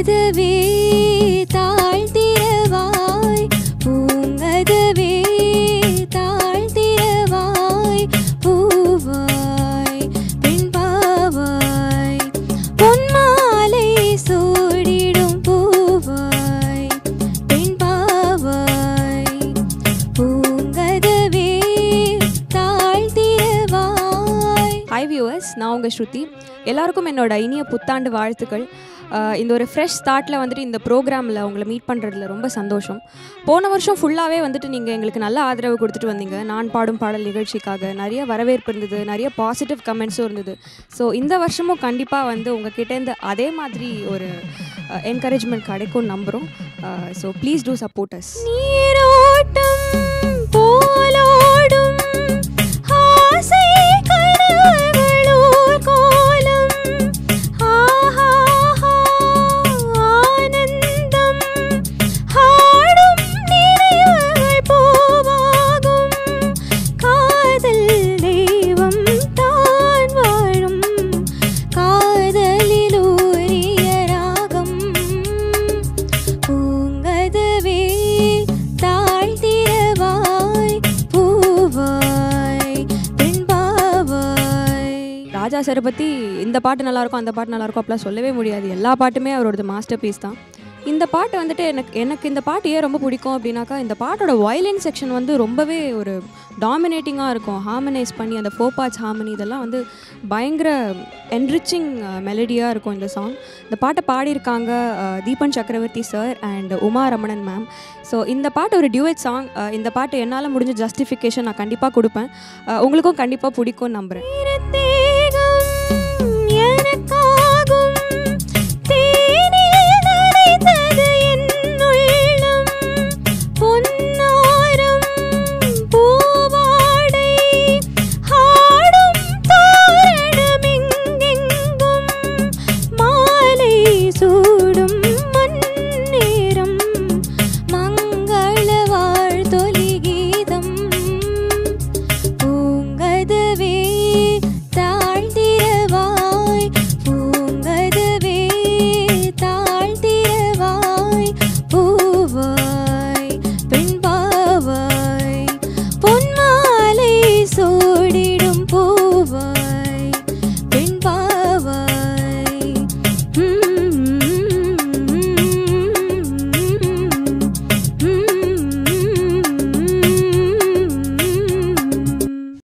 பூங்கதவே தாழ்த்திரவாய் பூங்கதவே தாழ்த்திரவாய் பூவாய் பெண்பாவாய் பொன்மாலை சூடிடும் பூவாய் பெண்பாவாய் பூங்கதவே தாழ்த்திரவாய். Hi viewers, நான் உங்கள் ஸ்ருதி. எல்லாருக்கும் என்னோட இனிய புத்தாண்டு வாழ்த்துக்கள். இந்த ஒரு ஃப்ரெஷ் ஸ்டார்ட்டில் வந்துட்டு இந்த ப்ரோக்ராமில் உங்களை மீட் பண்ணுறதுல ரொம்ப சந்தோஷம். போன வருஷம் ஃபுல்லாகவே வந்துட்டு நீங்கள் எங்களுக்கு நல்ல ஆதரவு கொடுத்துட்டு வந்தீங்க. நான் பாடும் பாடல் நிகழ்ச்சிக்காக நிறைய வரவேற்பு இருந்தது, நிறைய பாசிட்டிவ் கமெண்ட்ஸும் இருந்தது. ஸோ இந்த வருஷமும் கண்டிப்பாக வந்து உங்கள் கிட்டேருந்து அதே மாதிரி ஒரு என்கரேஜ்மெண்ட் கிடைக்கும்னு நம்புகிறோம். So please do support us. நீரோட்டம் போலோடும் ஆசை கனவுகளோர் கோலம் ஆனந்தம் ஆடும் நினைவுகள் பூவாகும் காதல் தெய்வம் தான் வாழும் காதலில் ஊறிய ராகம் பூங்கதவே தாழ்த்திரவாய் பூவாய் பெண்பாவாய். ராஜா சாரை பற்றி இந்த பாட்டு நல்லாயிருக்கும் அந்த பாட்டு நல்லாயிருக்கும் அப்படிலாம் சொல்லவே முடியாது. எல்லா பாட்டுமே அவரோட மாஸ்டர் பீஸ் தான். இந்த பாட்டு வந்துட்டு எனக்கு இந்த பாட்டு ஏன் ரொம்ப பிடிக்கும் அப்படின்னாக்கா, இந்த பாட்டோட வயலின் செக்ஷன் வந்து ரொம்பவே ஒரு டாமினேட்டிங்காக இருக்கும். ஹார்மனைஸ் பண்ணி அந்த 4 பார்ட்ஸ் ஹார்மனி இதெல்லாம் வந்து பயங்கர என்ரிச்சிங் மெலடியாக இருக்கும் இந்த சாங். இந்த பாட்டை பாடியிருக்காங்க தீபன் சக்கரவர்த்தி sir and Uma Ramanan ma'am. So இந்த பாட்டு ஒரு டியூயட் சாங். இந்த பாட்டு என்னால் முடிஞ்ச ஜஸ்டிஃபிகேஷன் நான் கண்டிப்பாக கொடுப்பேன். உங்களுக்கும் கண்டிப்பாக பிடிக்கும்னு நம்புகிறேன்.